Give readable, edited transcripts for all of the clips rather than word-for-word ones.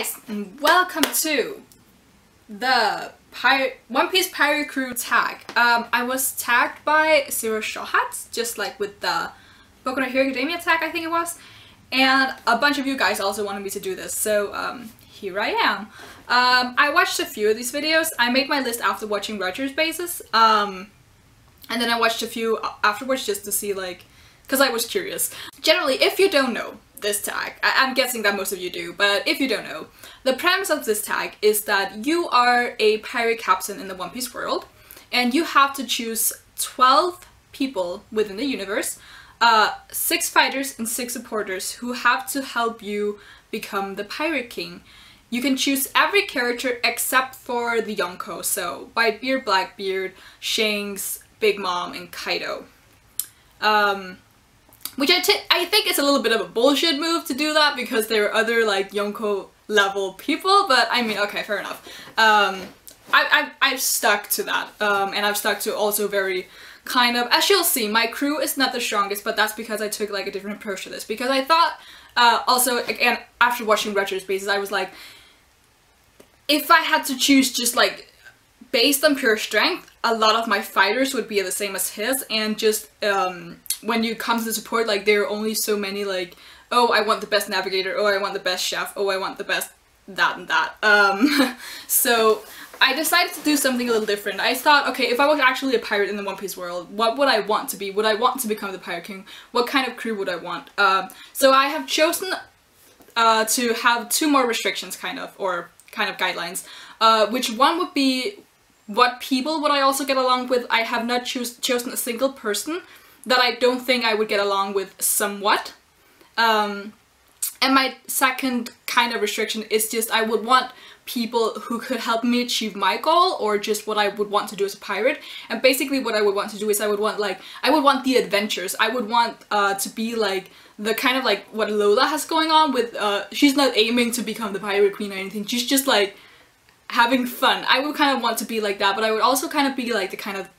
guys, and welcome to the One Piece Pirate Crew tag. I was tagged by Zero Shohats, just like with the Boku no Hero Academia tag, I think it was. And a bunch of you guys also wanted me to do this, so here I am. I watched a few of these videos. I made my list after watching Reiju's bases, and then I watched a few afterwards just to see, like, because I was curious. Generally, if you don't know this tag, I'm guessing that most of you do, but if you don't know, the premise of this tag is that you are a pirate captain in the One Piece world, and you have to choose 12 people within the universe, 6 fighters and 6 supporters who have to help you become the Pirate King. You can choose every character except for the Yonko, so Whitebeard, Blackbeard, Shanks, Big Mom, and Kaido. Which I think is a little bit of a bullshit move to do that, because there are other, like, Yonko level people, but I mean, okay, fair enough. I've stuck to that, and I've stuck to also very kind of, as you'll see, my crew is not the strongest, but that's because I took, like, a different approach to this, because I thought, also, again, after watching Reiju's bases, I was like, if I had to choose just, like, based on pure strength, a lot of my fighters would be the same as his, and just, when you come to the support, like, there are only so many, like, oh, I want the best Navigator, oh, I want the best Chef, oh, I want the best that and that. So I decided to do something a little different. I thought, okay, if I was actually a pirate in the One Piece world, what would I want to be? Would I want to become the Pirate King? What kind of crew would I want? So I have chosen to have 2 more restrictions, kind of, or kind of guidelines. Which one would be what people would I also get along with. I have not chosen a single person that I don't think I would get along with somewhat. And my second kind of restriction is just I would want people who could help me achieve my goal, or just what I would want to do as a pirate. And basically what I would want to do is I would want the adventures. I would want to be like the kind of like what Lola has going on with, she's not aiming to become the Pirate Queen or anything, she's just like having fun. I would kind of want to be like that, but I would also kind of be like the kind of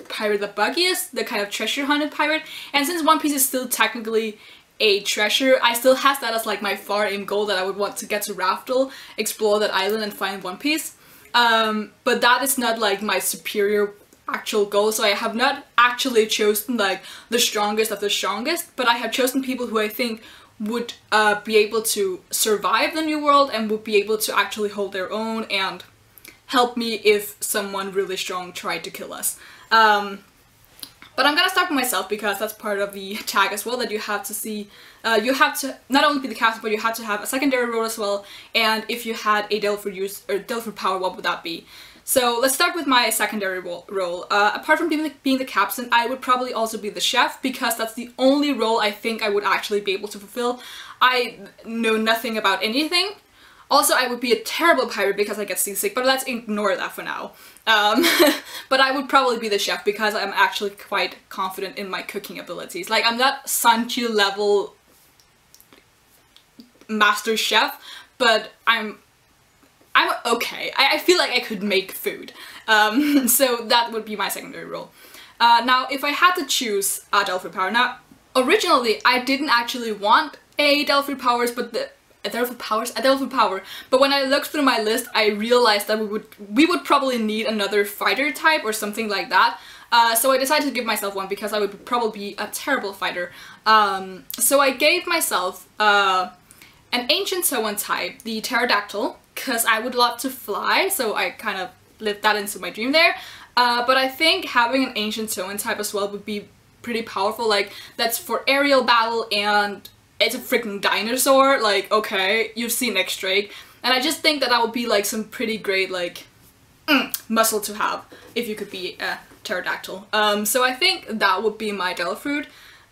pirate the buggiest, the kind of treasure hunted pirate. And since One Piece is still technically a treasure, I still have that as like my far aim goal, that I would want to get to Raftel, explore that island and find One Piece. But that is not like my superior actual goal, so I have not actually chosen like the strongest of the strongest, but I have chosen people who I think would be able to survive the new world and would be able to actually hold their own and help me if someone really strong tried to kill us. But I'm gonna start with myself, because that's part of the tag as well, that you have to see, you have to not only be the captain, but you have to have a secondary role as well. And if you had a Delphi use, or Delphi power, what would that be? So let's start with my secondary role. Apart from being the captain, I would probably also be the chef, because that's the only role I think I would actually be able to fulfill. I know nothing about anything. Also, I would be a terrible pirate because I get seasick, but let's ignore that for now. But I would probably be the chef, because I'm actually quite confident in my cooking abilities. Like, I'm not Sanchi level master chef, but I'm okay. I feel like I could make food. So that would be my secondary role. Now, if I had to choose a Delphi power, now, originally I didn't actually want a Delphi powers, but a Delphi power, but when I looked through my list, I realized that we would probably need another fighter type or something like that. So I decided to give myself one, because I would probably be a terrible fighter. So I gave myself an ancient Zoan type, the Pterodactyl, because I would love to fly, so I kind of lived that into my dream there. But I think having an ancient Zoan type as well would be pretty powerful. Like, that's for aerial battle, and it's a freaking dinosaur. Like, okay, you've seen X-Drake, and I just think that that would be like some pretty great, like, muscle to have if you could be a pterodactyl. So I think that would be my Delphi.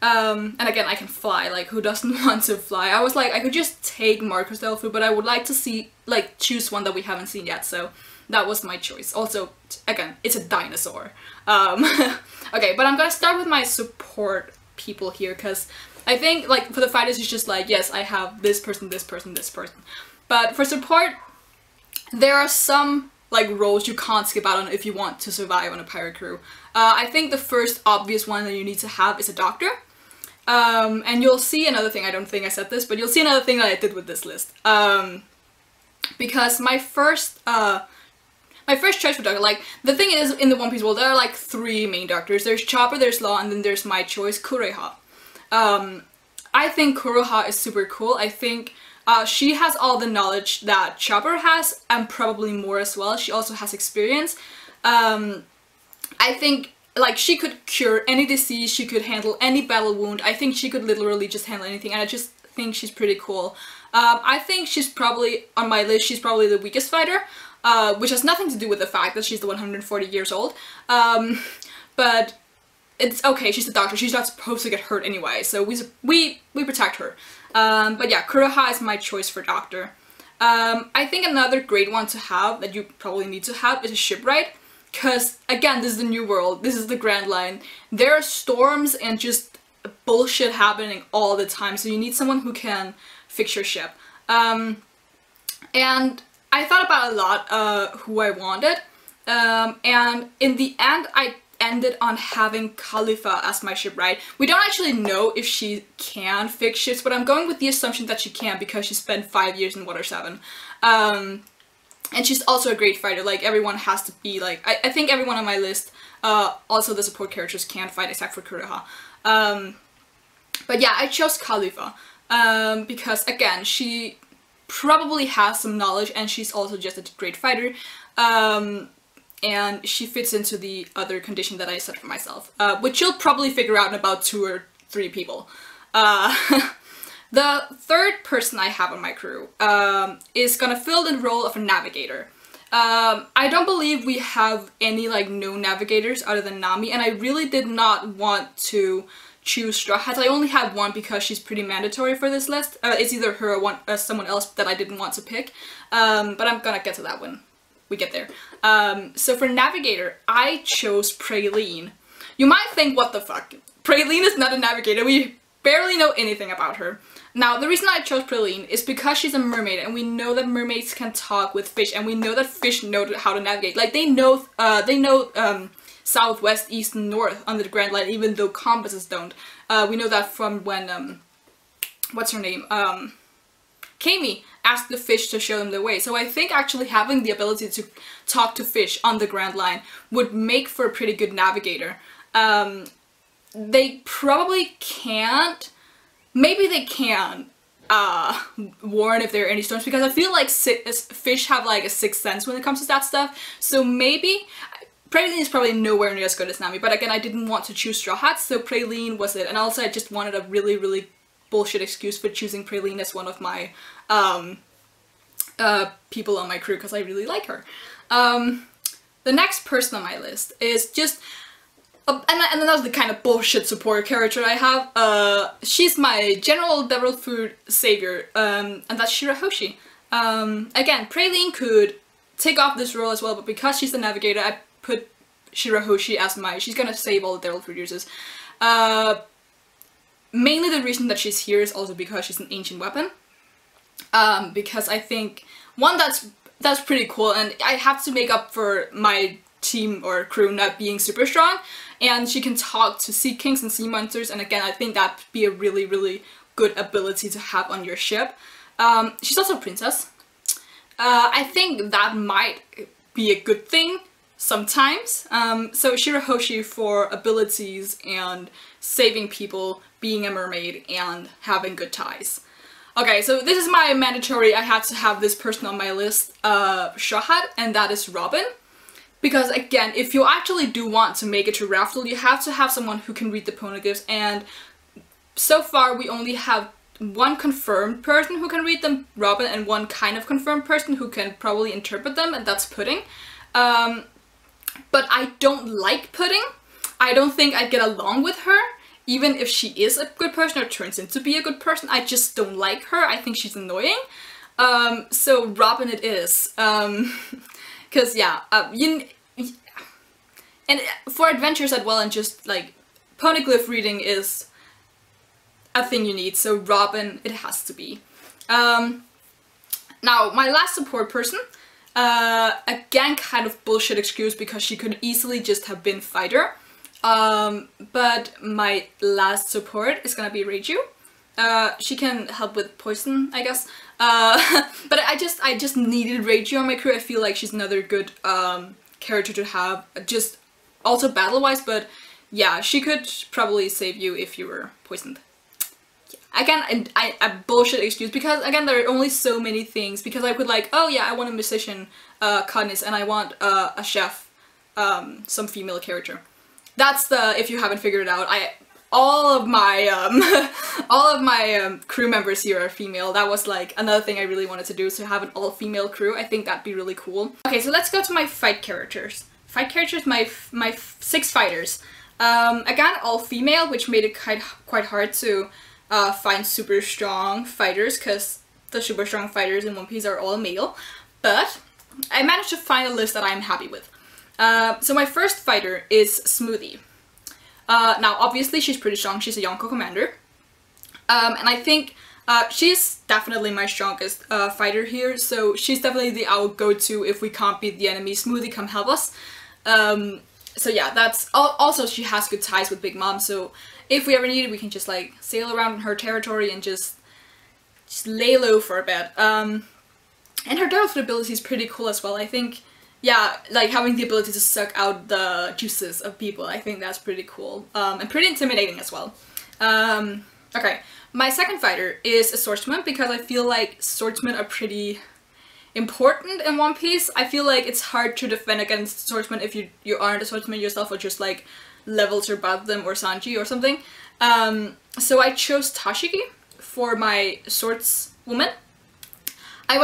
And again, I can fly. Like, who doesn't want to fly? I was like, I could just take Marco's Delphi, but I would like to see, like, choose one that we haven't seen yet. So that was my choice. Also, again, it's a dinosaur. Okay, but I'm gonna start with my support people here, because I think, like, for the fighters, it's just like, yes, I have this person, this person, this person. But for support, there are some, like, roles you can't skip out on if you want to survive on a pirate crew. I think the first obvious one that you need to have is a doctor. And you'll see another thing, I don't think I said this, but you'll see another thing that I did with this list. because my first choice for doctor, like, the thing is, in the One Piece world, there are like 3 main doctors. There's Chopper, there's Law, and then there's my choice, Kureha. I think Kureha is super cool. I think she has all the knowledge that Chopper has, and probably more as well. She also has experience. I think, like, she could cure any disease, she could handle any battle wound. I think she could literally just handle anything, and I just think she's pretty cool. I think she's probably, on my list, she's probably the weakest fighter, which has nothing to do with the fact that she's the 140 years old. But it's okay, she's a doctor, she's not supposed to get hurt anyway, so we protect her. But yeah, Kureha is my choice for doctor. I think another great one to have, that you probably need to have, is a shipwright. Because, again, this is the New World, this is the Grand Line. There are storms and just bullshit happening all the time, so you need someone who can fix your ship. And I thought about a lot who I wanted, and in the end I ended on having Kalifa as my shipwright. We don't actually know if she can fix ships, but I'm going with the assumption that she can because she spent 5 years in Water 7. And she's also a great fighter. Like, everyone has to be, like, I think everyone on my list, also the support characters, can fight except for Kureha. But yeah, I chose Kalifa, because, again, she probably has some knowledge, and she's also just a great fighter, and she fits into the other condition that I set for myself, which you'll probably figure out in about 2 or 3 people. The third person I have on my crew is gonna fill the role of a navigator. I don't believe we have any, like, known navigators other than Nami, and I really did not want to choose Straw Hats. I only had one because she's pretty mandatory for this list. It's either her or someone else that I didn't want to pick, but I'm gonna get to that when we get there. So for navigator, I chose Praline. You might think, what the fuck? Praline is not a navigator. We barely know anything about her. Now, the reason I chose Praline is because she's a mermaid, and we know that mermaids can talk with fish, and we know that fish know how to navigate. Like, they know south, west, east, and north under the Grand Line, even though compasses don't. We know that from when, what's her name? Kami asked the fish to show them the way. So I think actually having the ability to talk to fish on the Grand Line would make for a pretty good navigator. They probably can't. Maybe they can warn if there are any storms, because I feel like fish have like a sixth sense when it comes to that stuff. So maybe Praline is probably nowhere near as good as Nami, but again, I didn't want to choose Straw Hats, so Praline was it. And also I just wanted a really, really bullshit excuse for choosing Praline as one of my people on my crew, because I really like her. The next person on my list is just and another kind of bullshit support character I have. She's my general devil fruit savior, and that's Shirahoshi. Again, Praline could take off this role as well, but because she's the navigator, I put Shirahoshi as she's gonna save all the devil fruit users. Mainly the reason that she's here is also because she's an ancient weapon. Because I think, one, that's pretty cool, and I have to make up for my team or crew not being super strong, and she can talk to sea kings and sea monsters, and again, I think that'd be a really, really good ability to have on your ship. She's also a princess. I think that might be a good thing sometimes. So Shirahoshi for abilities and saving people, being a mermaid, and having good ties. Okay, so this is my mandatory, I had to have this person on my list, Straw Hat, and that is Robin. Because again, if you actually do want to make it to Raffle, you have to have someone who can read the poneglyphs, and so far we only have one confirmed person who can read them, Robin, and one kind of confirmed person who can probably interpret them, and that's Pudding. But I don't like Pudding. I don't think I'd get along with her, even if she is a good person or turns into be a good person. I just don't like her. I think she's annoying. So Robin it is. Because yeah, and for adventures as well, and just like poneglyph reading is a thing you need, so Robin it has to be. Now my last support person, again kind of bullshit excuse because she could easily just have been fighter, but my last support is gonna be Reiju. She can help with poison, I guess. But I just needed Reiju on my crew. I feel like she's another good character to have, just also battle-wise, but yeah, she could probably save you if you were poisoned. Again, a bullshit excuse, because again, there are only so many things, because I could like, oh yeah, I want a musician, Katniss, and I want a chef, some female character. That's the, if you haven't figured it out, all of my crew members here are female. That was like another thing I really wanted to do, so have an all-female crew. I think that'd be really cool. Okay, so let's go to my fight characters. My 6 fighters. Again, all female, which made it quite hard to find super strong fighters, because the super strong fighters in One Piece are all male. But I managed to find a list that I'm happy with. So my first fighter is Smoothie. Now, obviously, she's pretty strong. She's a Yonko commander. And I think she's definitely my strongest fighter here. So she's definitely the our go-to if we can't beat the enemy. Smoothie, come help us. So yeah, that's... Also, she has good ties with Big Mom. So if we ever need it, we can just like sail around in her territory and just lay low for a bit. And her Dolphin ability is pretty cool as well. I think... Yeah, like having the ability to suck out the juices of people, I think that's pretty cool. And pretty intimidating as well. Okay, my second fighter is a swordsman, because I feel like swordsmen are pretty important in One Piece. I feel like it's hard to defend against swordsmen if you aren't a swordsman yourself, or just like levels above them, or Sanji or something. So I chose Tashigi for my swordswoman. I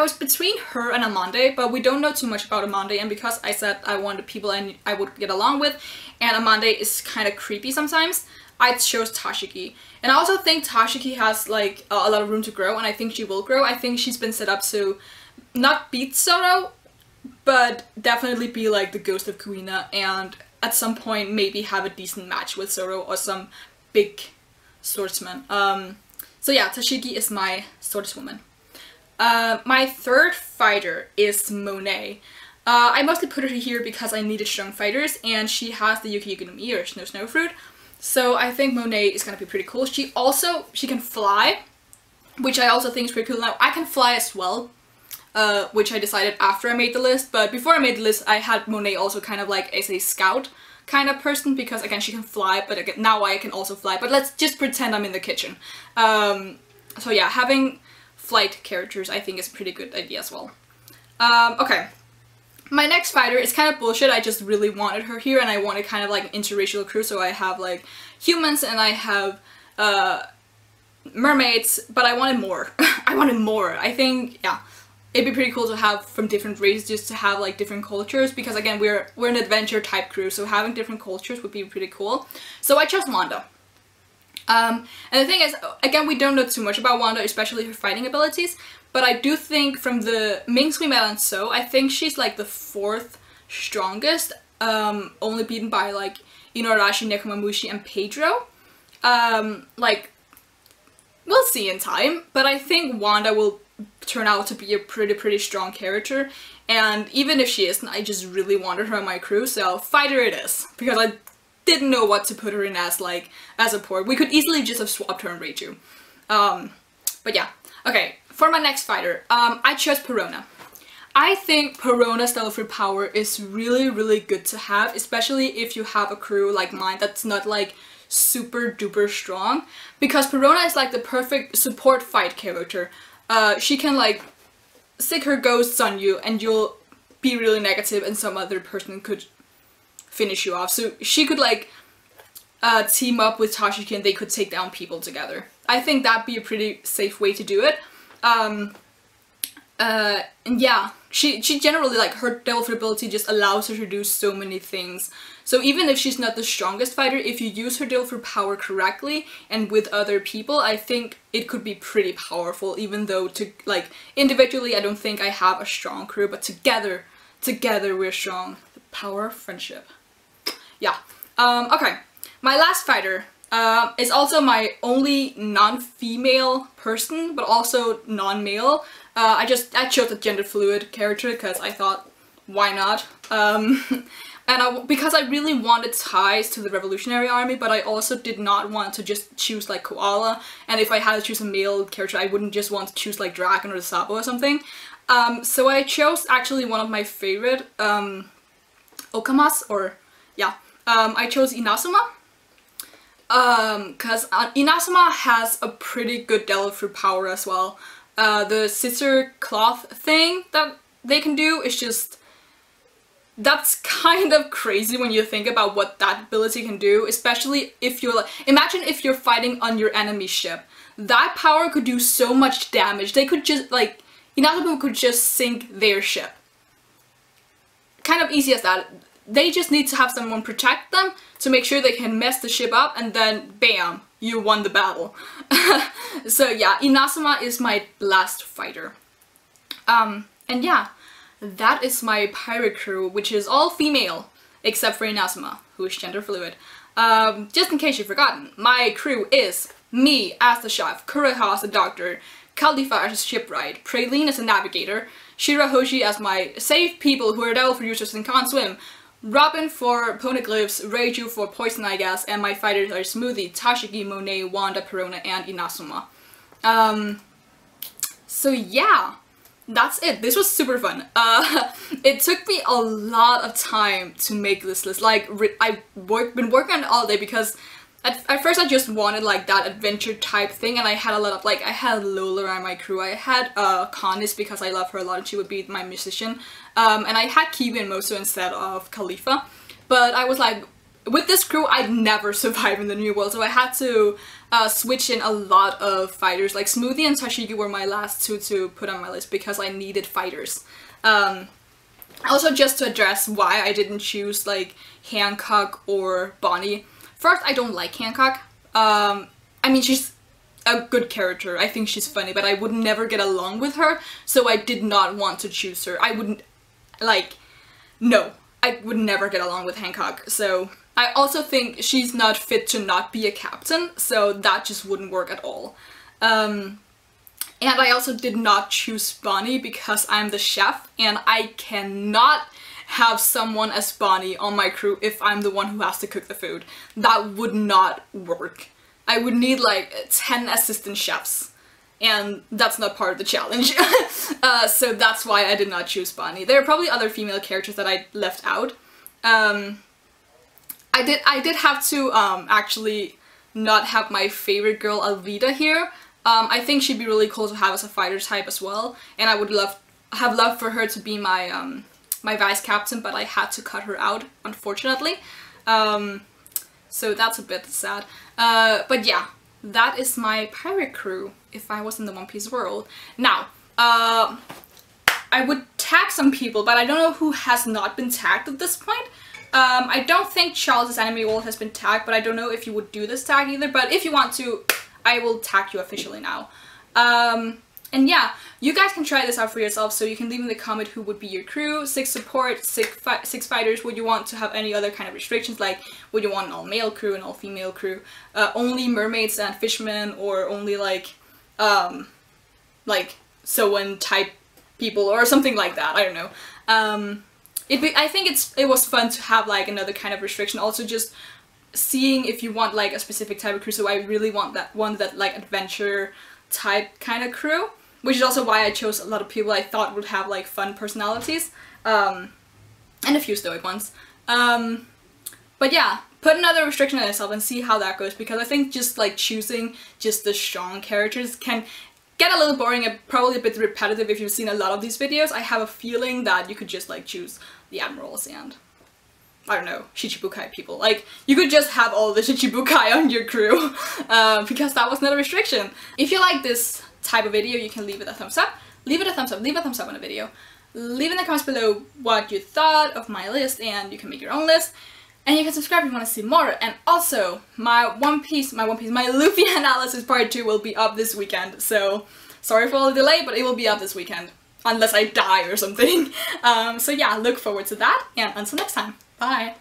was between her and Amande, but we don't know too much about Amande, and because I said I wanted people I would get along with, and Amande is kind of creepy sometimes, I chose Tashigi. And I also think Tashigi has like a lot of room to grow, and I think she will grow. I think she's been set up to not beat Zoro, but definitely be like the ghost of Kuina, and at some point maybe have a decent match with Zoro or some big swordsman. So yeah, Tashigi is my swordswoman. My third fighter is Monet. I mostly put her here because I needed strong fighters, and she has the Yuki Yuki no Mi, or Snow Fruit. So I think Monet is gonna be pretty cool. She can fly, which I also think is pretty cool. Now, I can fly as well, which I decided after I made the list, but before I made the list, I had Monet also kind of like as a scout kind of person, because again, she can fly, but again, now I can also fly. But let's just pretend I'm in the kitchen. So yeah, having flight characters I think is a pretty good idea as well. Okay. My next fighter is kind of bullshit. I just really wanted her here, and I wanted kind of like an interracial crew, so I have like humans and I have mermaids, but I wanted more. I wanted more. I think, yeah, it'd be pretty cool to have from different races, just to have like different cultures, because again, we're an adventure type crew, so having different cultures would be pretty cool. So I chose Wanda. And the thing is, again, we don't know too much about Wanda, especially her fighting abilities, but I do think from the Minks we met on So, I think she's like the 4th strongest, only beaten by like Inuarashi, Nekomamushi, and Pedro. Like, we'll see in time, but I think Wanda will turn out to be a pretty strong character, and even if she isn't, I just really wanted her on my crew, so fighter it is, because I didn't know what to put her in as a port. We could easily just have swapped her and Reiju. But yeah. Okay, for my next fighter, I chose Perona. I think Perona's Delphi power is really good to have, especially if you have a crew like mine that's not like super duper strong, because Perona is like the perfect support fight character. She can like stick her ghosts on you and you'll be really negative, and some other person could finish you off. So she could like team up with Tashigi and they could take down people together. I think that'd be a pretty safe way to do it. And yeah, she generally, like, her Delphi ability just allows her to do so many things. So even if she's not the strongest fighter, if you use her Delphi power correctly and with other people, I think it could be pretty powerful, even though like individually I don't think I have a strong crew, but together we're strong. The power of friendship. Yeah. Okay. My last fighter is also my only non-female person, but also non-male. I chose a gender fluid character because I thought, why not? And because I really wanted ties to the Revolutionary Army, but I also did not want to just choose like Koala, and if I had to choose a male character, I wouldn't just want to choose like Dragon or Sabo or something. So I chose actually one of my favorite Okamas, or yeah, I chose Inazuma. Because Inazuma has a pretty good Devil Fruit power as well. The scissor cloth thing that they can do is just... that's kind of crazy when you think about what that ability can do, especially if you're like... imagine if you're fighting on your enemy ship. That power could do so much damage. They could just, like... Inazuma could just sink their ship. Kind of easy as that. They just need to have someone protect them to make sure they can mess the ship up, and then bam, you won the battle. So yeah, Inazuma is my last fighter. And yeah, that is my pirate crew, which is all female, except for Inazuma, who is gender fluid. Just in case you've forgotten, my crew is me as the chef, Kureha as the doctor, Kalifa as a shipwright, Praline as a navigator, Shirahoshi as my safe people who are devil fruit users and can't swim, Robin for poneglyphs, Reiju for poison I guess, and my fighters are Smoothie, Tashigi, Monet, Wanda, Perona, and Inazuma. So yeah, that's it. This was super fun. It took me a lot of time to make this list. Like, I've been working on it all day because at first I just wanted like that adventure type thing, and I had a lot of like, I had Lola on my crew, I had Connis because I love her a lot and she would be my musician, and I had Kiwi and Moso instead of Kalifa. But I was like, with this crew I'd never survive in the new world, so I had to switch in a lot of fighters. Like Smoothie and Tashigi were my last two to put on my list because I needed fighters. Also, just to address why I didn't choose like Hancock or Bonnie. First, I don't like Hancock. I mean, she's a good character. I think she's funny, but I would never get along with her, so I did not want to choose her. I wouldn't, like, no. I would never get along with Hancock, so... I also think she's not fit to not be a captain, so that just wouldn't work at all. And I also did not choose Bonnie because I'm the chef, and I cannot have someone as Bonnie on my crew if I'm the one who has to cook the food. That would not work. I would need like 10 assistant chefs, and that's not part of the challenge. So that's why I did not choose Bonnie. There are probably other female characters that I left out. I did have to actually not have my favorite girl Alvida here. I think she'd be really cool to have as a fighter type as well, and I would have loved for her to be my my vice captain, but I had to cut her out, unfortunately. So that's a bit sad. But yeah, that is my pirate crew if I was in the One Piece world. Now, I would tag some people, but I don't know who has not been tagged at this point. I don't think Charles' Anime World has been tagged, but I don't know if you would do this tag either, but if you want to, I will tag you officially now. And yeah, you guys can try this out for yourself, so you can leave in the comment who would be your crew, 6 support, 6 fighters. Would you want to have any other kind of restrictions, like would you want an all-male crew, an all-female crew, only mermaids and fishermen, or only like Zoan type people or something like that, I don't know. I think it was fun to have like another kind of restriction, also just seeing if you want like a specific type of crew. So I really want that one that like adventure type kind of crew, which is also why I chose a lot of people I thought would have like fun personalities, and a few stoic ones. But yeah, put another restriction on yourself and see how that goes, because I think just like choosing just the strong characters can get a little boring and probably a bit repetitive if you've seen a lot of these videos. I have a feeling that you could just like choose the admirals and, I don't know, Shichibukai people. Like, you could just have all the Shichibukai on your crew, because that was not a restriction. If you like this type of video, you can leave it a thumbs up. Leave it a thumbs up. Leave a thumbs up on the video. Leave in the comments below what you thought of my list, and you can make your own list. And you can subscribe if you want to see more. And also, my Luffy analysis part 2 will be up this weekend. So, sorry for all the delay, but it will be up this weekend. Unless I die or something. So yeah, look forward to that, and until next time, bye!